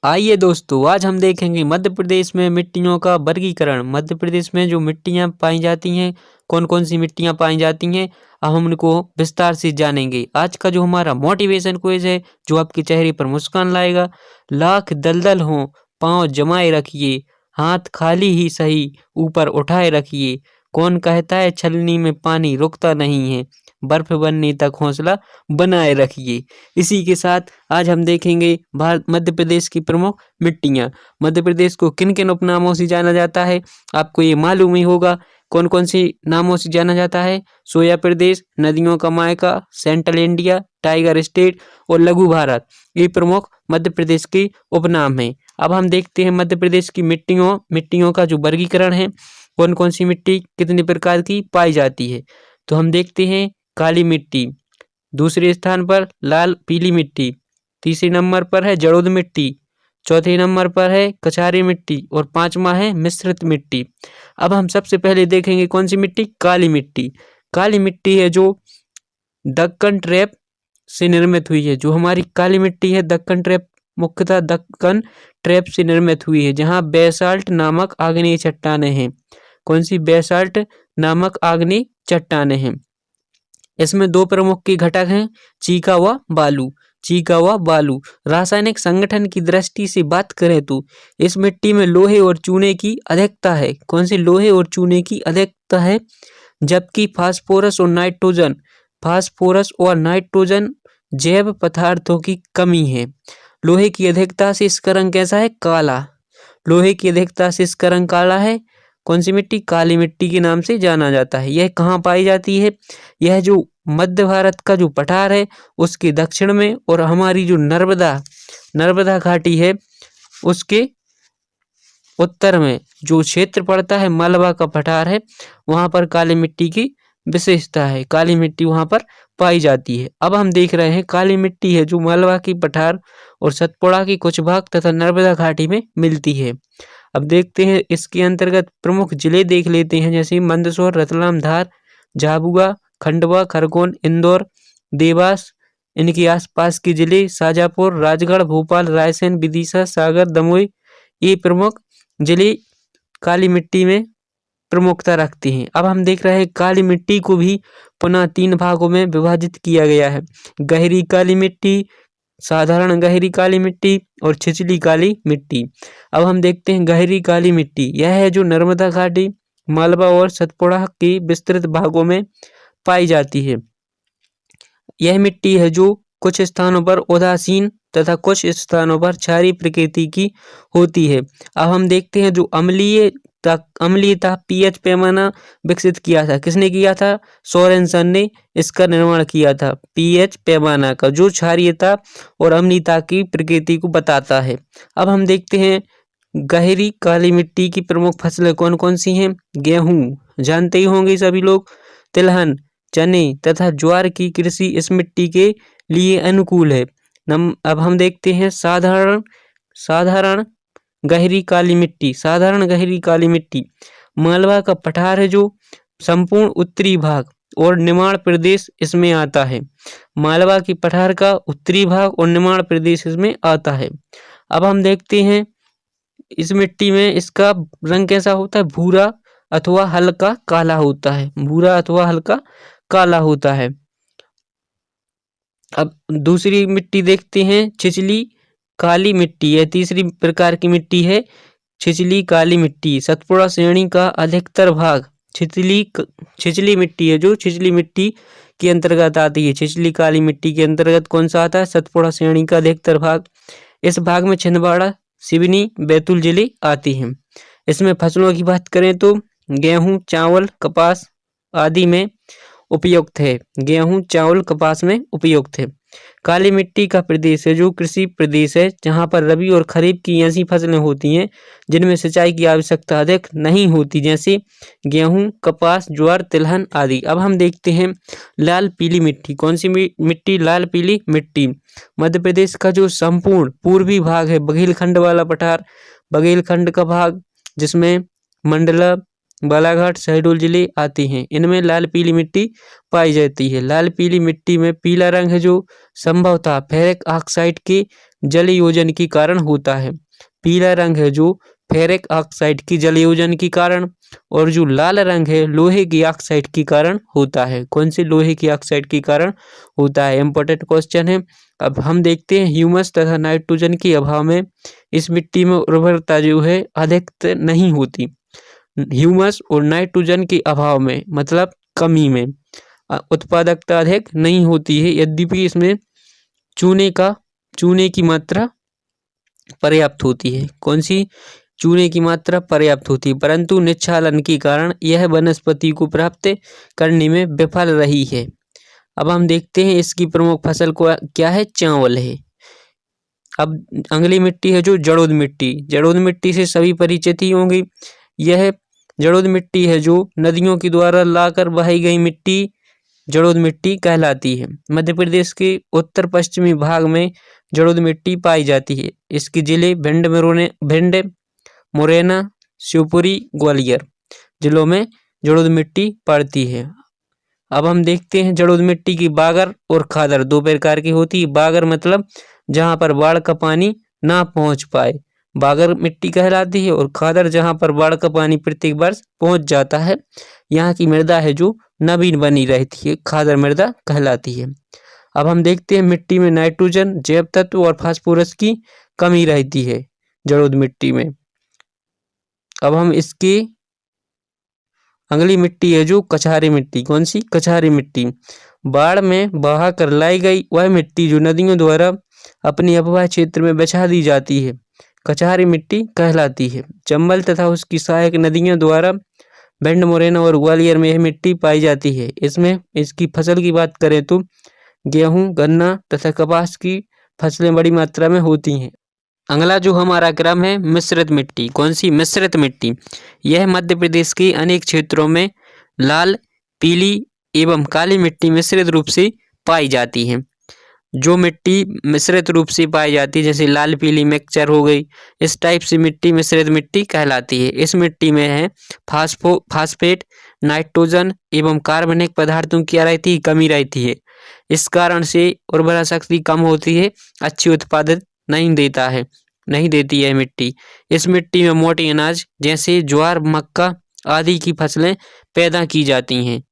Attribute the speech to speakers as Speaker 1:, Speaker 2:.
Speaker 1: आइए दोस्तों, आज हम देखेंगे मध्य प्रदेश में मिट्टियों का वर्गीकरण। मध्य प्रदेश में जो मिट्टियां पाई जाती हैं, कौन कौन सी मिट्टियां पाई जाती हैं, अब हम उनको विस्तार से जानेंगे। आज का जो हमारा मोटिवेशन क्विज है, जो आपके चेहरे पर मुस्कान लाएगा। लाख दलदल हों, पाँव जमाए रखिए, हाथ खाली ही सही ऊपर उठाए रखिए। कौन कहता है छलनी में पानी रुकता नहीं है, बर्फ बनने तक हौसला बनाए रखिए। इसी के साथ आज हम देखेंगे भारत मध्य प्रदेश की प्रमुख मिट्टियाँ। मध्य प्रदेश को किन किन उपनामों से जाना जाता है, आपको ये मालूम ही होगा। कौन कौन से नामों से जाना जाता है? सोया प्रदेश, नदियों का मायका, सेंट्रल इंडिया, टाइगर स्टेट और लघु भारत। ये प्रमुख मध्य प्रदेश के उपनाम हैं। अब हम देखते हैं मध्य प्रदेश की मिट्टियों का जो वर्गीकरण है, कौन कौन सी मिट्टी कितने प्रकार की पाई जाती है। तो हम देखते हैं काली मिट्टी, दूसरे स्थान पर लाल पीली मिट्टी, तीसरे नंबर पर है जलोढ़ मिट्टी, चौथे नंबर पर है कछारी मिट्टी और पांचवा है मिश्रित मिट्टी। अब हम सबसे पहले देखेंगे कौन सी मिट्टी? काली मिट्टी। काली मिट्टी है जो दक्कन ट्रैप से निर्मित हुई है। जो हमारी काली मिट्टी है दक्कन ट्रैप, मुख्यतः दक्कन ट्रैप से निर्मित हुई है, जहाँ बेसाल्ट नामक आग्नेय चट्टानें हैं। कौन सी? बेसाल्ट नामक आग्नेय चट्टानें हैं। इसमें दो प्रमुख के घटक हैं, चीका व बालू। चीका व बालू। रासायनिक संगठन की दृष्टि से बात करें तो इस मिट्टी में लोहे और चूने की अधिकता है। कौन से? लोहे और चूने की अधिकता है, जबकि फास्फोरस और नाइट्रोजन जैव पदार्थों की कमी है। लोहे की अधिकता से इसका रंग कैसा है? काला। लोहे की अधिकता से इसका रंग काला है। कौन सी मिट्टी? काली मिट्टी के नाम से जाना जाता है। यह कहाँ पाई जाती है? यह जो मध्य भारत का जो पठार है उसके दक्षिण में, और हमारी जो नर्मदा घाटी है उसके उत्तर में जो क्षेत्र पड़ता है, मालवा का पठार है, वहां पर काली मिट्टी की विशेषता है। काली मिट्टी वहां पर पाई जाती है। अब हम देख रहे हैं काली मिट्टी है जो मालवा की पठार और सतपुड़ा की कुछ भाग तथा नर्मदा घाटी में मिलती है। अब देखते हैं इसके अंतर्गत प्रमुख जिले देख लेते हैं, जैसे मंदसौर, रतलाम, धार, झाबुआ, खंडवा, खरगोन, इंदौर, देवास। इनके आसपास के जिले शाजापुर, राजगढ़, भोपाल, रायसेन, विदिशा, सागर, दमोह, ये प्रमुख जिले काली मिट्टी में प्रमुखता रखते हैं। अब हम देख रहे हैं काली मिट्टी को भी पुनः 3 भागों में विभाजित किया गया है। गहरी काली मिट्टी, साधारण गहरी काली मिट्टी और छिछली काली मिट्टी। अब हम देखते हैं गहरी काली मिट्टी। यह है जो नर्मदा घाटी, मालवा और सतपुड़ा के विस्तृत भागों में पाई जाती है। यह मिट्टी है जो कुछ स्थानों पर उदासीन तथा कुछ स्थानों पर क्षारीय प्रकृति की होती है। अब हम देखते हैं जो अम्लीयता पीएच पैमाना विकसित किया था। किसने किया था? सोरेनसन ने इसका निर्माण किया था। पीएच पैमाना का, जो क्षारीयता और अम्लीयता की प्रकृति को बताता है। अब हम देखते हैं गहरी काली मिट्टी की प्रमुख फसलें कौन कौन सी हैं। गेहूं जानते ही होंगे सभी लोग, तिलहन, चने तथा ज्वार की कृषि इस मिट्टी के लिए अनुकूल है। अब हम देखते हैं साधारण गहरी काली मिट्टी। साधारण गहरी काली मिट्टी मालवा का पठार है जो संपूर्ण उत्तरी भाग और निमाड़ प्रदेश इसमें आता है। मालवा की पठार का उत्तरी भाग और निमाड़ प्रदेश इसमें आता है। अब हम देखते हैं इस मिट्टी में इसका रंग कैसा होता है? भूरा अथवा हल्का काला होता है। भूरा अथवा हल्का काला होता है। अब दूसरी मिट्टी देखते हैं, छिछली काली मिट्टी। यह तीसरी प्रकार की मिट्टी है, छिछली काली मिट्टी। सतपुड़ा श्रेणी का अधिकतर भाग छिछली मिट्टी है, जो छिछली मिट्टी के अंतर्गत आती है। छिछली काली मिट्टी के अंतर्गत कौन सा आता है? सतपुड़ा श्रेणी का अधिकतर भाग। इस भाग में छिंदवाड़ा, सिवनी, बैतूल जिले आती हैं। इसमें फसलों की बात करें तो गेहूं, चावल, कपास आदि में उपयुक्त है। गेहूं, चावल, कपास में उपयुक्त है। काली मिट्टी का प्रदेश है जो कृषि प्रदेश है, जहां पर रबी और खरीफ की ऐसी फसलें होती हैं जिनमें सिंचाई की आवश्यकता अधिक नहीं होती, जैसे गेहूं, कपास, ज्वार, तिलहन आदि। अब हम देखते हैं लाल पीली मिट्टी। कौन सी मिट्टी? लाल पीली मिट्टी। मध्य प्रदेश का जो संपूर्ण पूर्वी भाग है, बघेलखंड वाला पठार, बघेलखंड का भाग जिसमें मंडला, बालाघाट, शहडोल जिले आते हैं, इनमें लाल पीली मिट्टी पाई जाती है। लाल पीली मिट्टी में पीला रंग है जो संभवतः फेरिक ऑक्साइड के जलयोजन के कारण होता है। पीला रंग है जो फेरिक ऑक्साइड की जलयोजन के कारण, और जो लाल रंग है लोहे की ऑक्साइड के कारण होता है। कौन से? लोहे की ऑक्साइड के कारण होता है। इंपॉर्टेंट क्वेश्चन है। अब हम देखते हैं ह्यूमस तथा नाइट्रोजन के अभाव में इस मिट्टी में उर्वरता जो है अधिक नहीं होती। ह्यूमस और नाइट्रोजन के अभाव में मतलब कमी में उत्पादकता अधिक नहीं होती है, यद्यपि इसमें चूने की मात्रा पर्याप्त होती है। कौन सी? चूने की मात्रा पर्याप्त होती है, परंतु निक्षालन के कारण यह वनस्पति को प्राप्त करने में विफल रही है। अब हम देखते हैं इसकी प्रमुख फसल को क्या है? चावल है। अब अगली मिट्टी है जो जलोढ़ मिट्टी। जलोढ़ मिट्टी से सभी परिचित ही होंगे। यह जलोढ़ मिट्टी है जो नदियों के द्वारा लाकर बहाई गई मिट्टी जलोढ़ मिट्टी कहलाती है। मध्य प्रदेश के उत्तर पश्चिमी भाग में जलोढ़ मिट्टी पाई जाती है। इसके जिले भिंड, मुरैना, शिवपुरी, ग्वालियर जिलों में जलोढ़ मिट्टी पड़ती है। अब हम देखते हैं जलोढ़ मिट्टी की बागर और खादर दो प्रकार की होती है। बागर मतलब जहाँ पर बाढ़ का पानी ना पहुँच पाए, बागर मिट्टी कहलाती है, और खादर जहाँ पर बाढ़ का पानी प्रत्येक वर्ष पहुँच जाता है। यहाँ की मृदा है जो नवीन बनी रहती है, खादर मृदा कहलाती है। अब हम देखते हैं मिट्टी में नाइट्रोजन, जैव तत्व और फास्फोरस की कमी रहती है जलोढ़ मिट्टी में। अब हम इसकी अगली मिट्टी है जो कछारी मिट्टी। कौन सी? कछारी मिट्टी। बाढ़ में बहा कर लाई गई वह मिट्टी जो नदियों द्वारा अपनी अपवाह क्षेत्र में बिछा दी जाती है, कछारी मिट्टी कहलाती है। चंबल तथा उसकी सहायक नदियों द्वारा भिंड, मुरैना और ग्वालियर में यह मिट्टी पाई जाती है। इसमें इसकी फसल की बात करें तो गेहूं, गन्ना तथा कपास की फसलें बड़ी मात्रा में होती हैं। अगला जो हमारा क्रम है मिश्रित मिट्टी। कौन सी? मिश्रित मिट्टी। यह मध्य प्रदेश के अनेक क्षेत्रों में लाल, पीली एवं काली मिट्टी मिश्रित रूप से पाई जाती है। जो मिट्टी मिश्रित रूप से पाई जाती है, जैसे लाल पीली मिक्सचर हो गई, इस टाइप से मिट्टी मिश्रित मिट्टी कहलाती है। इस मिट्टी में है फास्फेट, नाइट्रोजन एवं कार्बनिक पदार्थों की रहती कमी रहती है। इस कारण से उर्वरा शक्ति कम होती है, अच्छी उत्पादन नहीं देती है मिट्टी। इस मिट्टी में मोटे अनाज जैसे ज्वार, मक्का आदि की फसलें पैदा की जाती हैं।